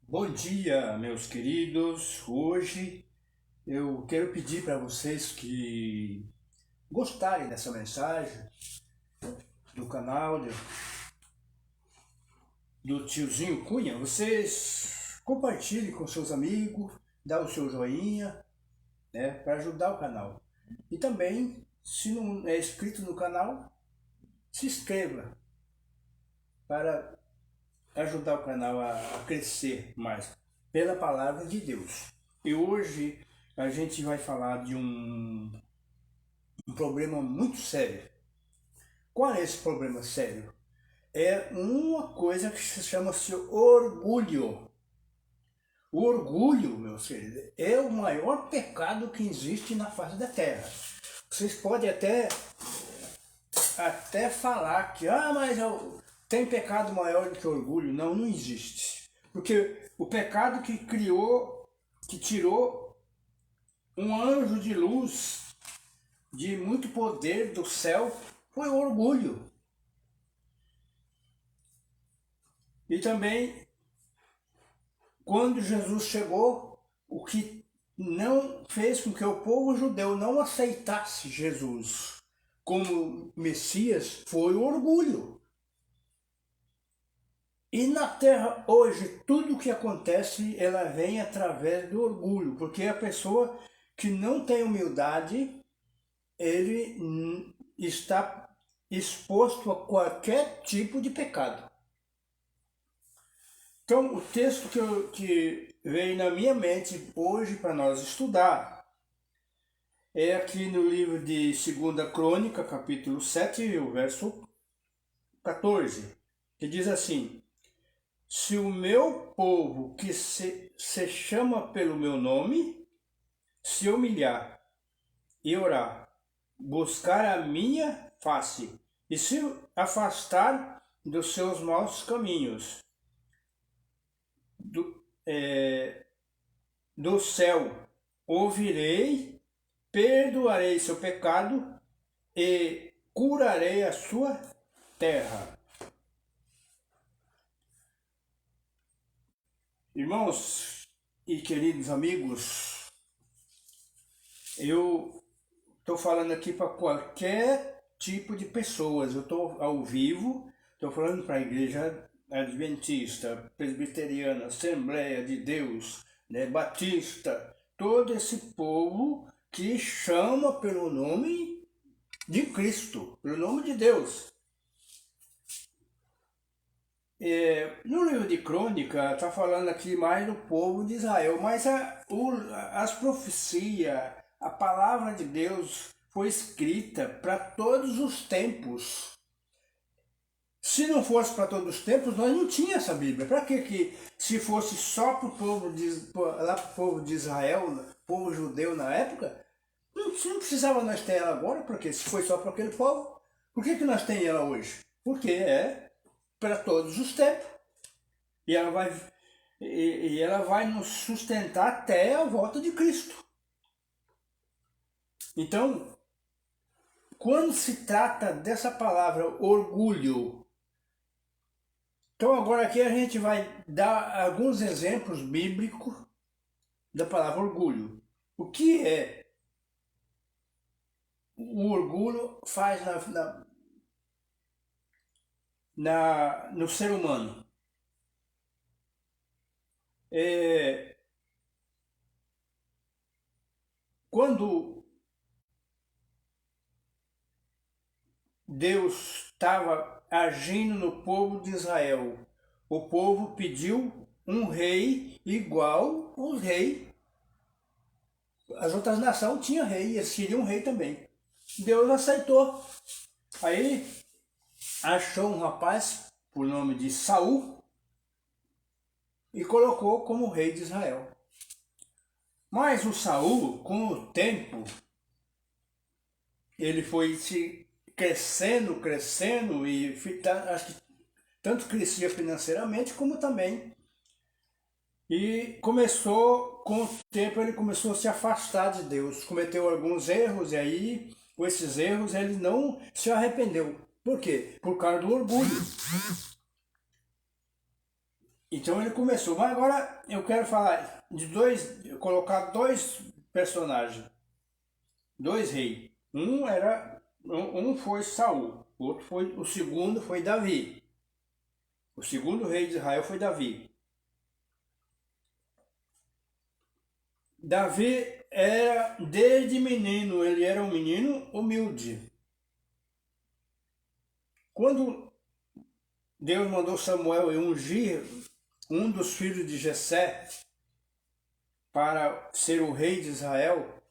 Bom dia, meus queridos. Hoje eu quero pedir para vocês que gostarem dessa mensagem do canal do tiozinho Cunha. Vocês compartilhem com seus amigos, dá o seu joinha, né, para ajudar o canal. E também, se não é inscrito no canal, se inscreva para ajudar o canal a crescer mais pela palavra de Deus. E hoje a gente vai falar de um problema muito sério. Qual é esse problema sério? É uma coisa que se chama-se orgulho. O orgulho, meus queridos, é o maior pecado que existe na face da terra. Vocês podem até falar que, mas tem pecado maior do que orgulho. Não, não existe. Porque o pecado que tirou um anjo de luz, de muito poder do céu, foi o orgulho. E também, quando Jesus chegou, o que não fez com que o povo judeu não aceitasse Jesus como Messias foi o orgulho. E na terra hoje, tudo o que acontece, ela vem através do orgulho, porque a pessoa que não tem humildade, ele está exposto a qualquer tipo de pecado. Então, o texto que veio na minha mente hoje para nós estudar é aqui no livro de 2 Crônica, capítulo 7, o verso 14, que diz assim: se o meu povo que se chama pelo meu nome, se humilhar e orar, buscar a minha face e se afastar dos seus maus caminhos, do céu ouvirei, perdoarei seu pecado e curarei a sua terra. Irmãos e queridos amigos, eu estou falando aqui para qualquer tipo de pessoas. Eu estou ao vivo, estou falando para a igreja adventista, presbiteriana, Assembleia de Deus, né, batista, todo esse povo que chama pelo nome de Cristo, pelo nome de Deus. No livro de Crônica está falando aqui mais do povo de Israel, mas as profecias, a palavra de Deus foi escrita para todos os tempos. Se não fosse para todos os tempos, nós não tínhamos essa Bíblia. Para que se fosse só para o povo de Israel, povo judeu na época, não precisava nós ter ela agora, porque se foi só para aquele povo, por que nós temos ela hoje? Porque é para todos os tempos. E ela vai nos sustentar até a volta de Cristo. Então, quando se trata dessa palavra orgulho, então agora aqui a gente vai dar alguns exemplos bíblicos da palavra orgulho. O que é o orgulho faz no ser humano? Quando Deus estava agindo no povo de Israel, o povo pediu um rei igual ao rei. As outras nações tinham rei, eles queriam um rei também. Deus aceitou. Aí achou um rapaz por nome de Saul e colocou como rei de Israel. Mas o Saul, com o tempo, ele foi se crescendo e acho que tanto crescia financeiramente como também. E com o tempo ele começou a se afastar de Deus, cometeu alguns erros e aí com esses erros ele não se arrependeu. Por quê? Por causa do orgulho. Então ele começou, mas agora eu quero falar de colocar dois personagens, dois reis. Um foi Saul, o segundo foi Davi. O segundo rei de Israel foi Davi. Davi era, desde menino, ele era um menino humilde. Quando Deus mandou Samuel ungir um dos filhos de Jessé para ser o rei de Israel,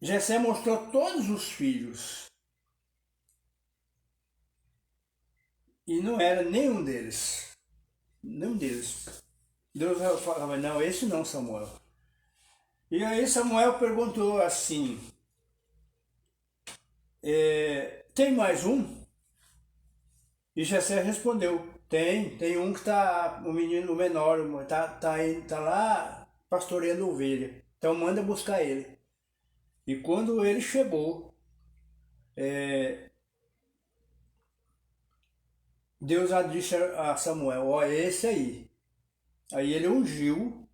Jessé mostrou todos os filhos e não era nenhum deles. Nenhum deles. Deus falava, não, esse não, Samuel. E aí Samuel perguntou assim, tem mais um? E Jessé respondeu, tem um que está, o menino menor, tá lá pastoreando ovelha. Então manda buscar ele. E quando ele chegou, Deus já disse a Samuel, ó, esse aí. Aí ele ungiu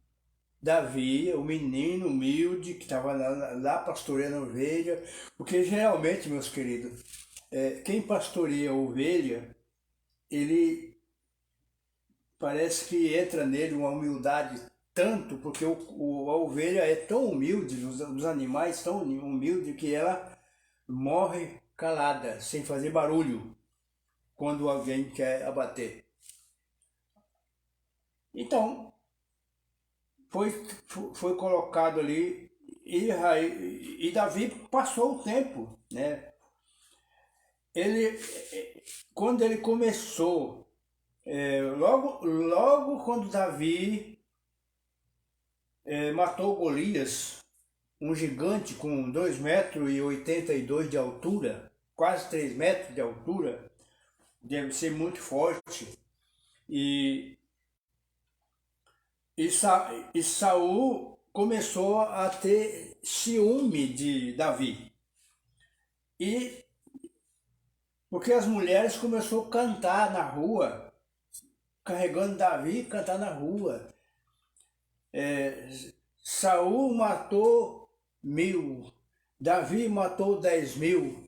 Davi, o menino humilde que estava lá pastoreando ovelha, porque geralmente, meus queridos, quem pastoreia ovelha, ele parece que entra nele uma humildade tanto, porque a ovelha é tão humilde, os animais tão humildes que ela morre calada, sem fazer barulho, quando alguém quer abater. Então, foi colocado ali e Davi passou o tempo, né? Quando ele começou, logo quando Davi matou Golias, um gigante com 2,82 m de altura, quase 3 metros de altura, deve ser muito forte, e Saul começou a ter ciúme de Davi. E porque as mulheres começaram a cantar na rua, carregando Davi, cantar na rua. Saul matou 1.000, Davi matou 10.000.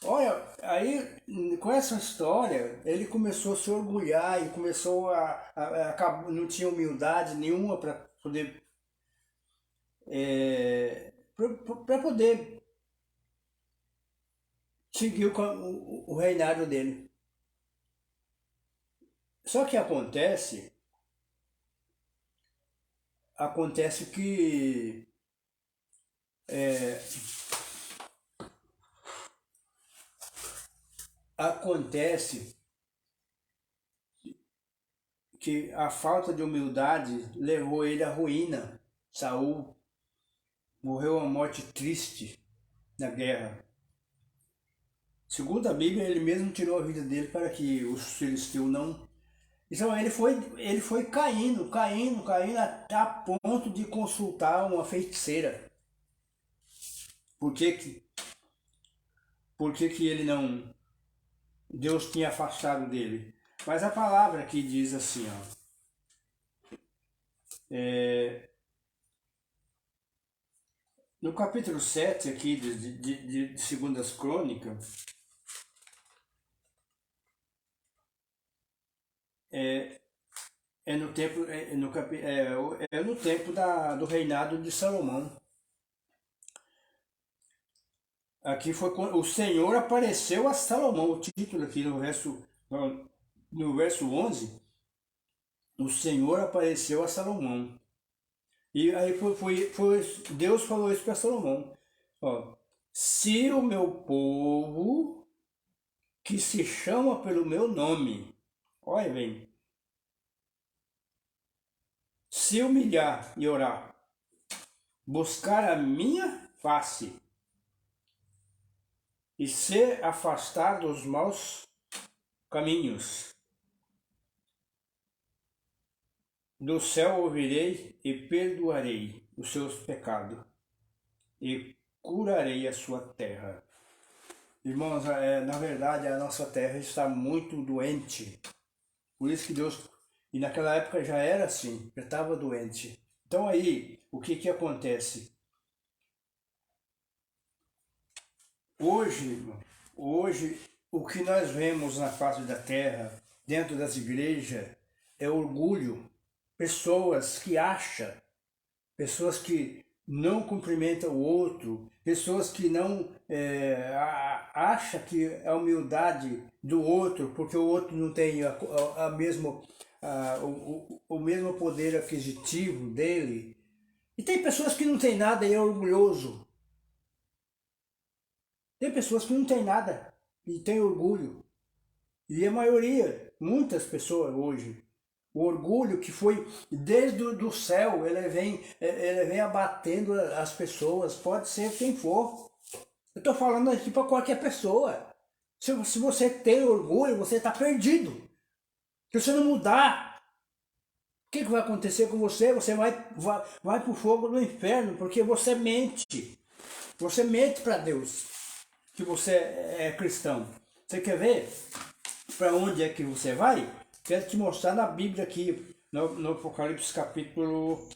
Olha, aí com essa história ele começou a se orgulhar e começou não tinha humildade nenhuma para poder para poder seguir o reinado dele. Só que acontece que acontece que a falta de humildade levou ele à ruína. Saul morreu uma morte triste na guerra. Segundo a Bíblia, ele mesmo tirou a vida dele para que os filisteus não... Então ele foi caindo até a ponto de consultar uma feiticeira. Por que ele não... Deus tinha afastado dele. Mas a palavra aqui diz assim, ó. No capítulo 7 aqui de 2 Crônicas, no tempo do reinado de Salomão. Aqui foi quando o Senhor apareceu a Salomão, o título aqui no verso 11, o Senhor apareceu a Salomão. E aí Deus falou isso para Salomão, ó, se o meu povo, que se chama pelo meu nome, olha bem, se humilhar e orar, buscar a minha face e se afastar dos maus caminhos, do céu ouvirei e perdoarei os seus pecados e curarei a sua terra. Irmãos, na verdade a nossa terra está muito doente. Por isso que Deus, e naquela época já era assim, já estava doente. Então aí, o que que acontece? Hoje, irmão, hoje o que nós vemos na face da terra, dentro das igrejas, é orgulho. Pessoas que acham, pessoas que não cumprimentam o outro, pessoas que não acham que a humildade do outro, porque o outro não tem o mesmo poder aquisitivo dele. E tem pessoas que não têm nada e é orgulhoso. Tem pessoas que não têm nada e tem orgulho. E a maioria, muitas pessoas hoje, o orgulho que foi desde do céu, ele vem abatendo as pessoas, pode ser quem for. Eu estou falando aqui para qualquer pessoa. Se você tem orgulho, você está perdido. Se você não mudar, o que vai acontecer com você? Você vai para o fogo do inferno, porque você mente. Você mente para Deus que você é cristão. Você quer ver para onde é que você vai? Quero te mostrar na Bíblia aqui, no Apocalipse capítulo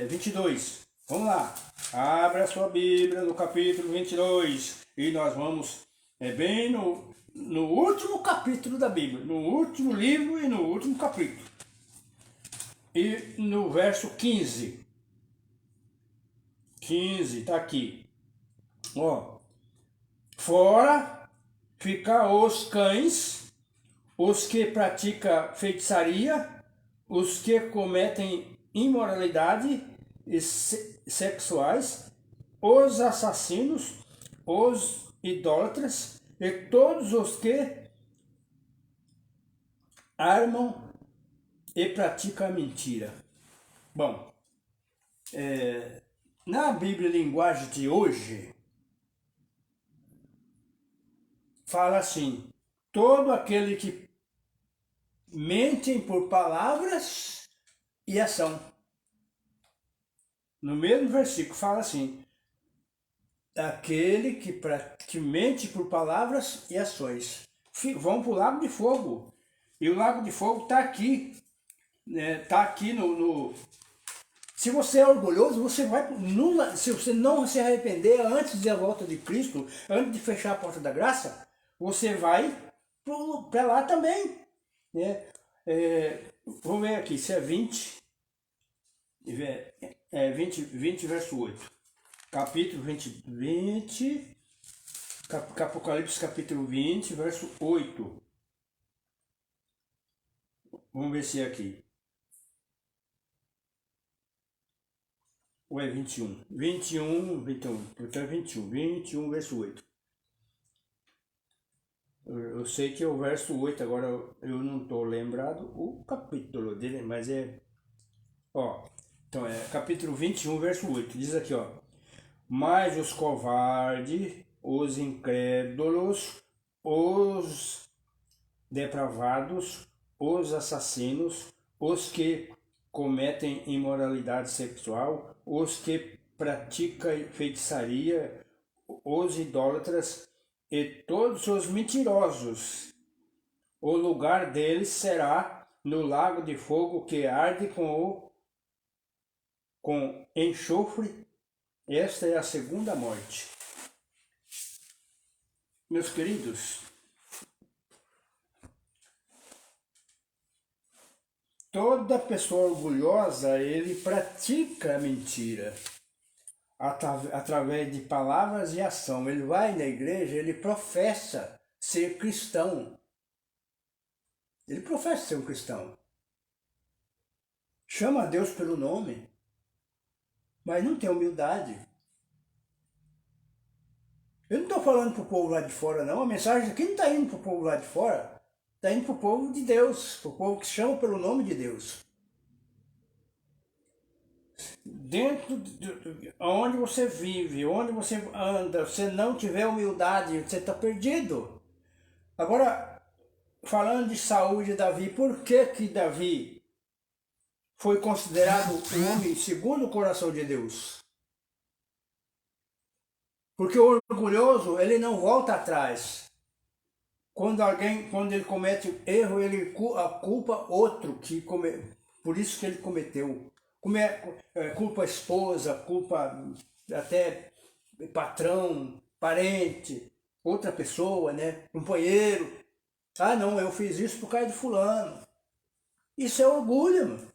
22. Vamos lá. Abra a sua Bíblia no capítulo 22 e nós vamos bem no último capítulo da Bíblia, no último livro e no último capítulo. E no verso 15. 15, tá aqui. Ó. Fora ficar os cães, os que praticam feitiçaria, os que cometem imoralidade sexuais, os assassinos, os idólatras e todos os que armam e praticam a mentira. Bom, na Bíblia Linguagem de hoje, fala assim: todo aquele que mentem por palavras e ação. No mesmo versículo fala assim: aquele que mente por palavras e ações. Vão para o lago de fogo. E o lago de fogo está aqui. Está aqui no. Se você é orgulhoso, você vai. Se você não se arrepender antes da volta de Cristo, antes de fechar a porta da graça, você vai para lá também. Né? Vamos ver aqui, se é 20, 20 verso 8. Capítulo 20, Apocalipse capítulo 20, verso 8. Vamos ver se é aqui. Ou é 21? 21, porque é 21, verso 8. Eu sei que é o verso 8, agora eu não estou lembrado o capítulo dele, mas então é capítulo 21, verso 8, diz aqui, mas os covardes, os incrédulos, os depravados, os assassinos, os que cometem imoralidade sexual, os que praticam feitiçaria, os idólatras e todos os mentirosos. O lugar deles será no lago de fogo que arde com enxofre. Esta é a segunda morte. Meus queridos, toda pessoa orgulhosa, ele pratica a mentira através de palavras e ação. Ele vai na igreja, ele professa ser cristão. Ele professa ser um cristão. Chama a Deus pelo nome, mas não tem humildade. Eu não estou falando para o povo lá de fora, não. A mensagem aqui não está indo para o povo lá de fora. Está indo para o povo de Deus, para o povo que chama pelo nome de Deus. Dentro de onde você vive, onde você anda, você não tiver humildade, você está perdido. Agora, falando de Saúl e Davi, por que Davi foi considerado um homem segundo o coração de Deus? Porque o orgulhoso, ele não volta atrás. Quando ele comete erro, ele culpa outro por isso que ele cometeu. Culpa a esposa, culpa até patrão, parente, outra pessoa, né? Companheiro. Ah, não, eu fiz isso por causa de fulano. Isso é orgulho, mano.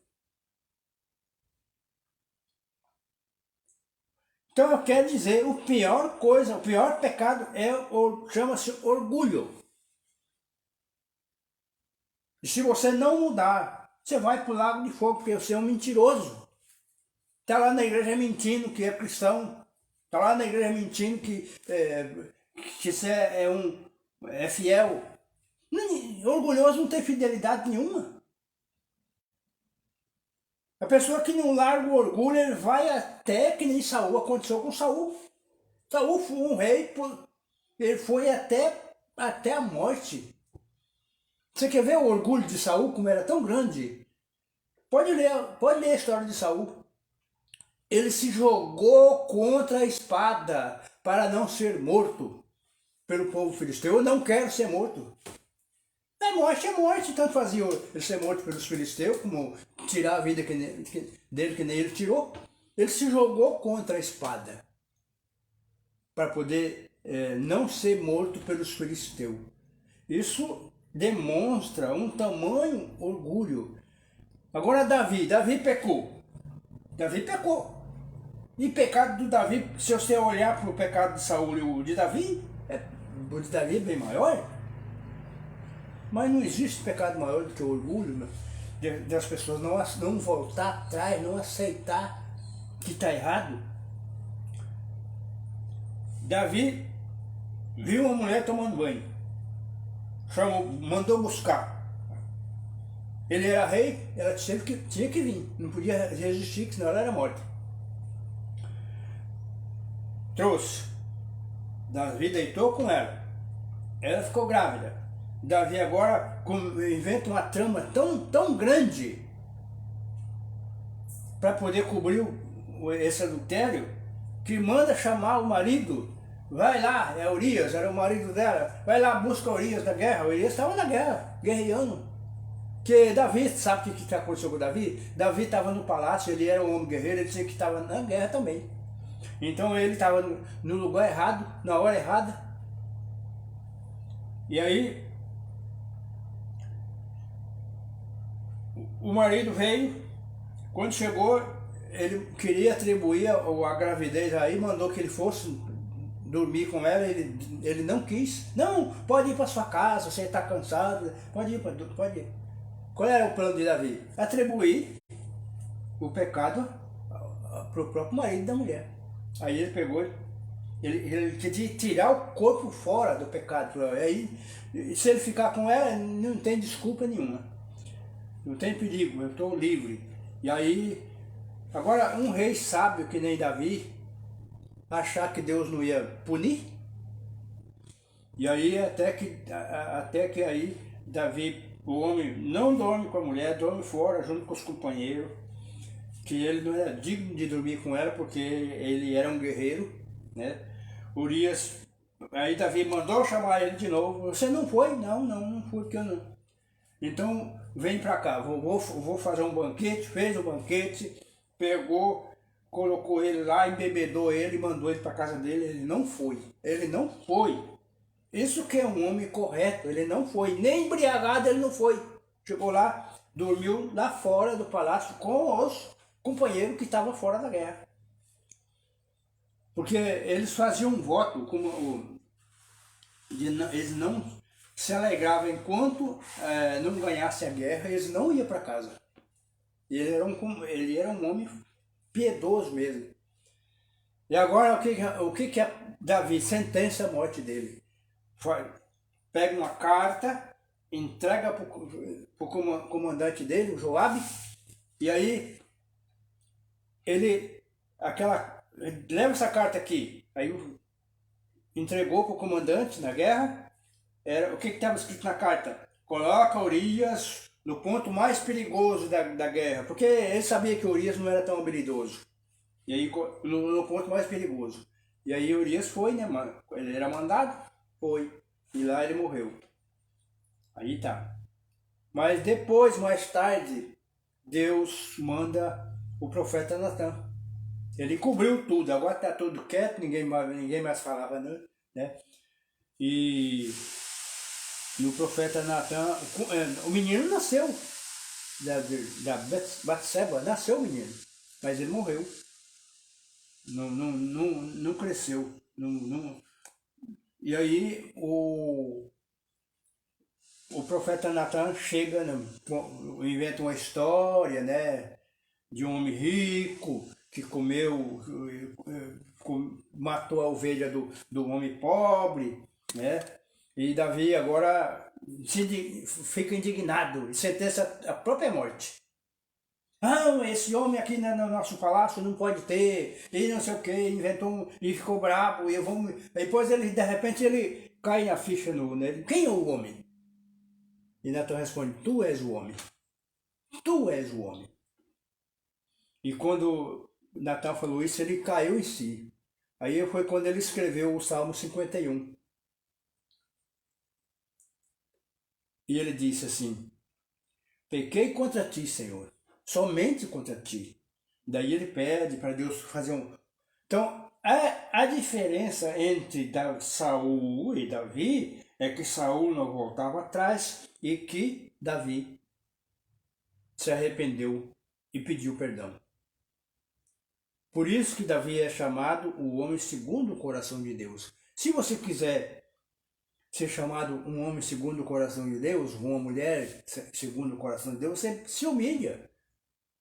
Então eu quero dizer, o pior pecado chama-se orgulho. E se você não mudar, você vai para o lago de fogo, porque você é um mentiroso. Está lá na igreja mentindo que é cristão. Está lá na igreja mentindo que você é fiel. Orgulhoso não tem fidelidade nenhuma. A pessoa que não larga o orgulho, ele vai até que nem Saul, aconteceu com Saul. Saul foi um rei, ele foi até a morte. Você quer ver o orgulho de Saul, como era tão grande? Pode ler a história de Saul. Ele se jogou contra a espada para não ser morto pelo povo filisteu. Eu não quero ser morto. É morte, tanto fazia ele ser morto pelos filisteus, como tirar a vida dele que nem ele tirou. Ele se jogou contra a espada para poder não ser morto pelos filisteus. Isso demonstra um tamanho orgulho. Agora Davi pecou. Davi pecou. E pecado do Davi, se você olhar para o pecado de Saul e o de Davi, o de Davi é bem maior. Mas não existe pecado maior do que o orgulho, das pessoas não voltar atrás, não aceitar que está errado. Davi viu uma mulher tomando banho, mandou buscar. Ele era rei, ela tinha que vir, não podia resistir, senão ela era morta. Trouxe. Davi deitou com ela. Ela ficou grávida. Davi agora inventa uma trama tão grande para poder cobrir esse adultério, que manda chamar o marido. Vai lá, Urias, era o marido dela. Vai lá, busca Urias da guerra. Urias estava na guerra, guerreando. Que Davi, sabe o que aconteceu com Davi? Davi estava no palácio, ele era um homem guerreiro, ele dizia que estava na guerra também. Então ele estava no lugar errado, na hora errada. E aí o marido veio, quando chegou, ele queria atribuir a gravidez aí, mandou que ele fosse dormir com ela, ele não quis. Não, pode ir para sua casa, você está cansado, pode ir. Qual era o plano de Davi? Atribuir o pecado para o próprio marido da mulher. Aí ele pegou, ele queria tirar o corpo fora do pecado. Aí, se ele ficar com ela, não tem desculpa nenhuma. Não tem perigo, eu estou livre. E aí, agora um rei sábio que nem Davi, achar que Deus não ia punir. E aí até que aí Davi, o homem não dorme com a mulher, dorme fora junto com os companheiros, que ele não era digno de dormir com ela porque ele era um guerreiro, né? Urias, aí Davi mandou chamar ele de novo. Você não foi? Não fui, porque eu não. Então vem pra cá, vou fazer um banquete. Fez o banquete, pegou, colocou ele lá, embebedou ele, mandou ele para casa dele. Ele não foi. Isso que é um homem correto, ele não foi. Nem embriagado ele não foi. Chegou lá, dormiu lá fora do palácio com os companheiros que estavam fora da guerra. Porque eles faziam um voto, eles não se alegravam enquanto não ganhasse a guerra, eles não iam para casa. Ele era um homem piedoso mesmo. E agora o que é Davi? Sentença a morte dele. Pega uma carta, entrega para o comandante dele, o Joabe, e aí ele leva essa carta aqui. Aí entregou para o comandante na guerra. O que estava escrito na carta? Coloca Urias no ponto mais perigoso da guerra, porque ele sabia que Urias não era tão habilidoso. E aí no ponto mais perigoso. E aí Urias foi, né, mano? Ele era mandado, foi. E lá ele morreu. Aí tá. Mas depois, mais tarde, Deus manda o profeta Natan. Ele cobriu tudo, agora tá tudo quieto, ninguém mais falava, né? E o profeta Natan, o menino nasceu, da Batseba, nasceu o menino, mas ele morreu. Não cresceu. E aí o profeta Natan chega, inventa uma história, né? De um homem rico que matou a ovelha do homem pobre, né? E Davi agora fica indignado e sentença a própria morte. Ah, esse homem aqui no nosso palácio não pode ter, e não sei o que, inventou e ficou bravo, e depois ele, de repente, ele cai na ficha nele. Quem é o homem? E Natan responde, tu és o homem. Tu és o homem. E quando Natan falou isso, ele caiu em si. Aí foi quando ele escreveu o Salmo 51. E ele disse assim, pequei contra ti, Senhor, somente contra ti. Daí ele pede para Deus fazer um... Então, a diferença entre Saul e Davi é que Saul não voltava atrás e que Davi se arrependeu e pediu perdão. Por isso que Davi é chamado o homem segundo o coração de Deus. Se você quiser ser chamado um homem segundo o coração de Deus, uma mulher segundo o coração de Deus, você se humilha.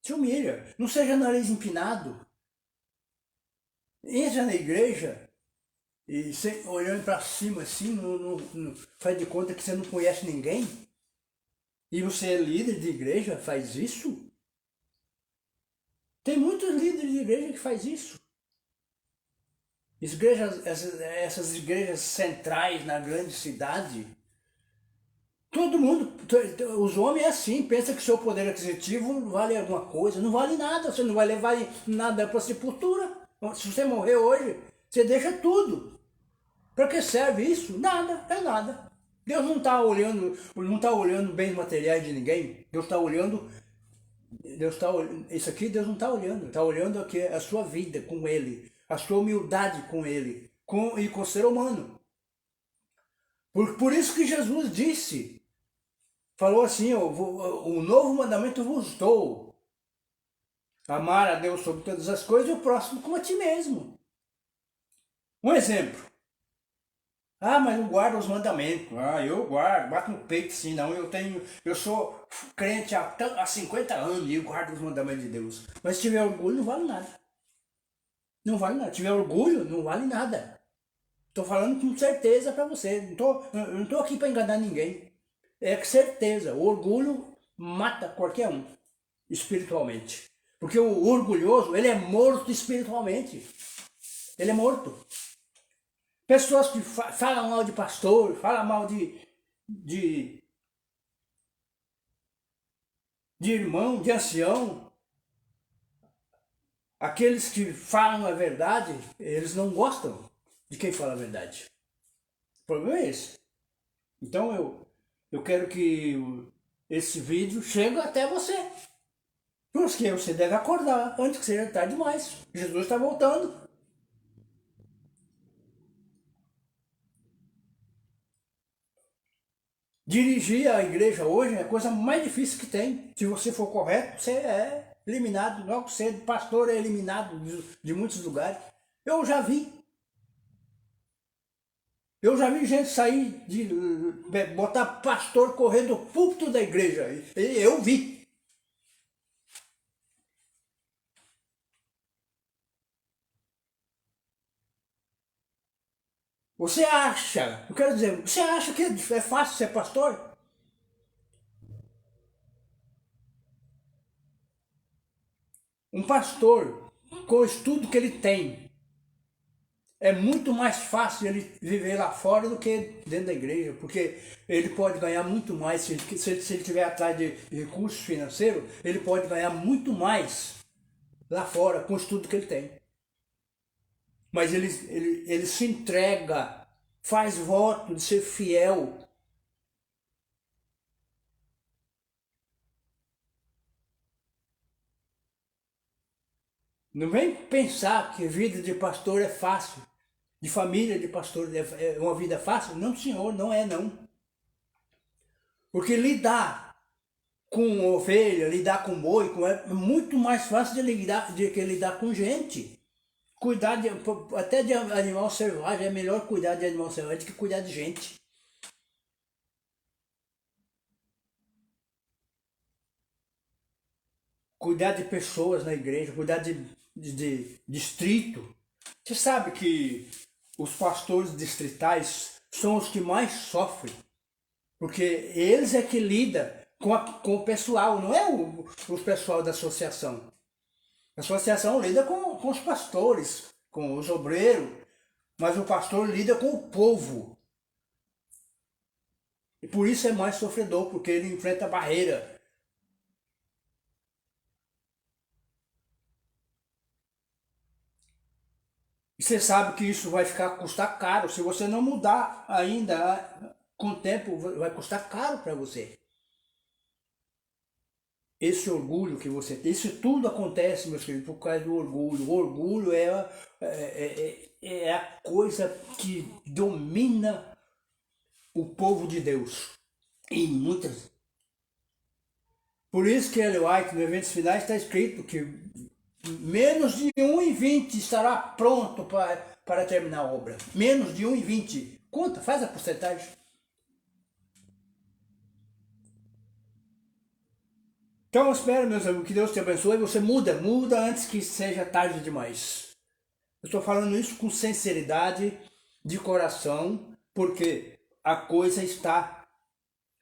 Se humilha. Não seja nariz empinado. Entra na igreja e você, olhando para cima assim, faz de conta que você não conhece ninguém. E você é líder de igreja, faz isso? Tem muitos líderes de igreja que faz isso. Essas igrejas centrais na grande cidade, todo mundo, os homens é assim, pensa que seu poder aquisitivo vale alguma coisa, não vale nada, você não vai levar nada para a sepultura. Se você morrer hoje, você deixa tudo. Para que serve isso? Nada, é nada. Deus não está olhando bens materiais de ninguém. Deus está olhando, isso aqui Deus não está olhando. Está olhando aqui a sua vida com Ele, a sua humildade com Ele, e com o ser humano. Por isso que Jesus disse, falou assim, o novo mandamento vos dou. Amar a Deus sobre todas as coisas e o próximo como a ti mesmo. Um exemplo. Ah, mas eu guardo os mandamentos. Ah, eu guardo, bato no peito assim, não. Eu sou crente há 50 anos e eu guardo os mandamentos de Deus. Mas se tiver orgulho, não vale nada. Não vale nada. Se tiver orgulho, não vale nada. Estou falando com certeza para você. Não estou aqui para enganar ninguém. É com certeza. O orgulho mata qualquer um, espiritualmente. Porque o orgulhoso, ele é morto espiritualmente. Ele é morto. Pessoas que falam mal de pastor, falam mal de irmão, de ancião. Aqueles que falam a verdade, eles não gostam de quem fala a verdade. O problema é esse. Então eu quero que esse vídeo chegue até você. Porque você deve acordar antes que seja tarde demais. Jesus está voltando. Dirigir a igreja hoje é a coisa mais difícil que tem. Se você for correto, você é eliminado. Logo cedo, pastor é eliminado de muitos lugares. Eu já vi. Eu já vi gente sair botar pastor correndo do púlpito da igreja. Eu vi. Você acha, eu quero dizer, você acha que é fácil ser pastor? Um pastor, com o estudo que ele tem, é muito mais fácil ele viver lá fora do que dentro da igreja, porque ele pode ganhar muito mais, se ele estiver atrás de recursos financeiros, ele pode ganhar muito mais lá fora com o estudo que ele tem. mas ele se entrega, faz voto de ser fiel. Não vem pensar que vida de pastor é fácil, de família de pastor é uma vida fácil. Não, senhor, não é não. Porque lidar com ovelha, lidar com boi, é muito mais fácil de que lidar com gente. Cuidar até de animal selvagem, é melhor cuidar de animal selvagem do que cuidar de gente. Cuidar de pessoas na igreja, cuidar de distrito. Você sabe que os pastores distritais são os que mais sofrem, porque eles é que lidam com o pessoal, não é o pessoal da associação. A associação lida com os pastores, com os obreiros, mas o pastor lida com o povo. E por isso é mais sofredor, porque ele enfrenta barreira. E você sabe que isso vai custar caro. Se você não mudar ainda, com o tempo vai custar caro para você. Esse orgulho que você tem, isso tudo acontece, meus queridos, por causa do orgulho. O orgulho é a coisa que domina o povo de Deus. Em muitas. Por isso que Ellen White, no Eventos Finais, está escrito que menos de 1 em 20 estará pronto para terminar a obra. Menos de 1 em 20. Conta, faz a porcentagem. Então, eu espero, meus amigos, que Deus te abençoe. Você muda antes que seja tarde demais. Eu estou falando isso com sinceridade, de coração, porque a coisa está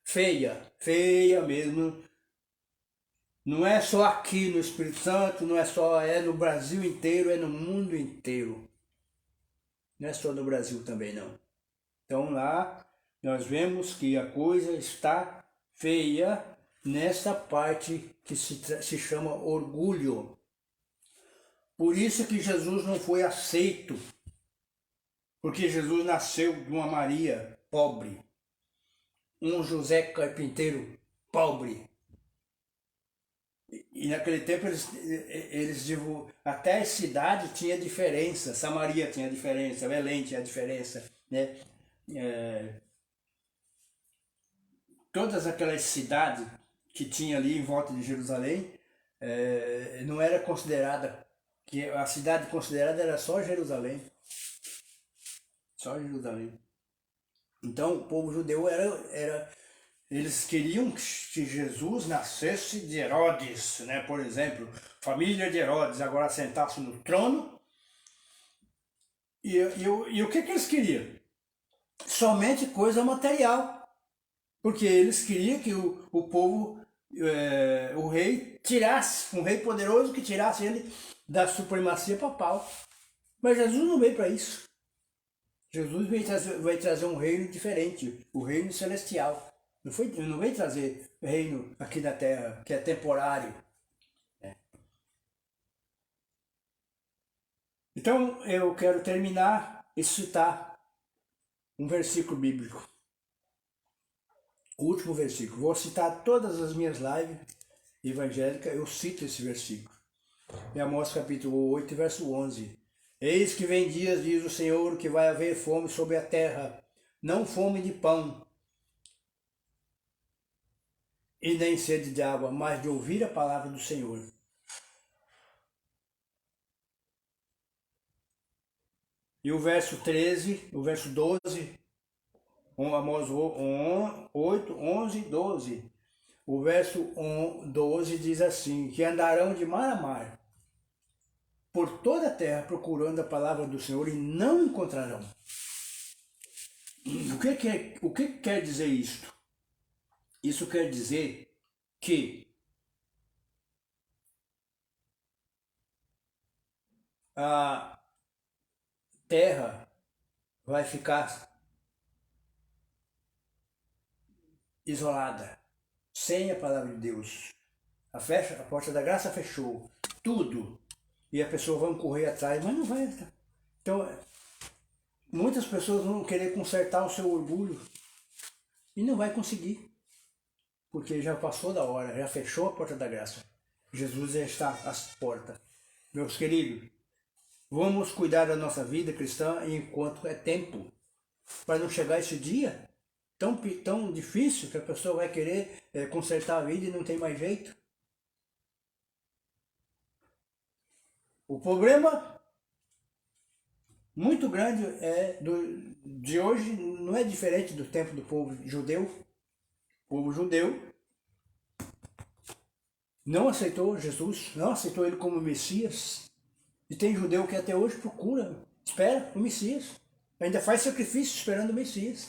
feia, feia mesmo. Não é só aqui no Espírito Santo, não é só, é no Brasil inteiro, é no mundo inteiro. Não é só no Brasil também não. Então lá nós vemos que a coisa está feia nessa parte que se chama orgulho. Por isso que Jesus não foi aceito, porque Jesus nasceu de uma Maria pobre, um José carpinteiro pobre. E naquele tempo eles até a cidade tinha diferença, Samaria tinha diferença, Belém tinha diferença, né? Todas aquelas cidades que tinha ali em volta de Jerusalém, não era considerada, que a cidade considerada era só Jerusalém. Só Jerusalém. Então o povo judeu eles queriam que Jesus nascesse de Herodes, né? Por exemplo, família de Herodes agora sentasse no trono. E o que eles queriam? Somente coisa material. Porque eles queriam que o povo, o rei, tirasse, um rei poderoso que tirasse ele da supremacia papal. Mas Jesus não veio para isso. Jesus vai trazer um reino diferente, o reino celestial. Não veio trazer reino aqui na terra, que é temporário. Então eu quero terminar e citar um versículo bíblico. O último versículo. Vou citar todas as minhas lives evangélicas, eu cito esse versículo. É Amós capítulo 8, verso 11. Eis que vem dias, diz o Senhor, que vai haver fome sobre a terra, não fome de pão, e nem sede de água, mas de ouvir a palavra do Senhor. E o verso 13, o verso 12, Amós 8, 11 e 12. O verso 12 diz assim, que andarão de mar a mar, por toda a terra, procurando a palavra do Senhor e não encontrarão. O que quer dizer isto? Isso quer dizer que a terra vai ficar isolada, sem a palavra de Deus. A porta da graça fechou, tudo. E a pessoa vai correr atrás, mas não vai. Então, muitas pessoas vão querer consertar o seu orgulho e não vai conseguir, porque já passou da hora, já fechou a porta da graça. Jesus já está às portas. Meus queridos, vamos cuidar da nossa vida cristã enquanto é tempo, para não chegar esse dia tão difícil que a pessoa vai querer consertar a vida e não tem mais jeito. O problema muito grande de hoje não é diferente do tempo do povo judeu. O povo judeu não aceitou Jesus, não aceitou ele como Messias. E tem judeu que até hoje procura, espera o Messias. Ainda faz sacrifício esperando o Messias.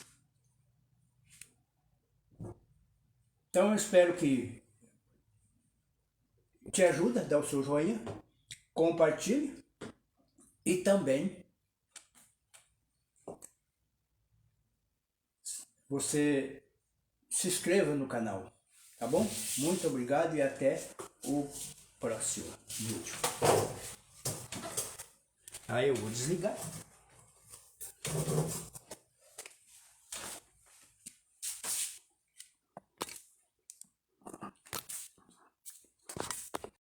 Então eu espero que te ajude a dar o seu joinha, compartilhe e também você se inscreva no canal, tá bom? Muito obrigado e até o próximo vídeo. Aí eu vou desligar.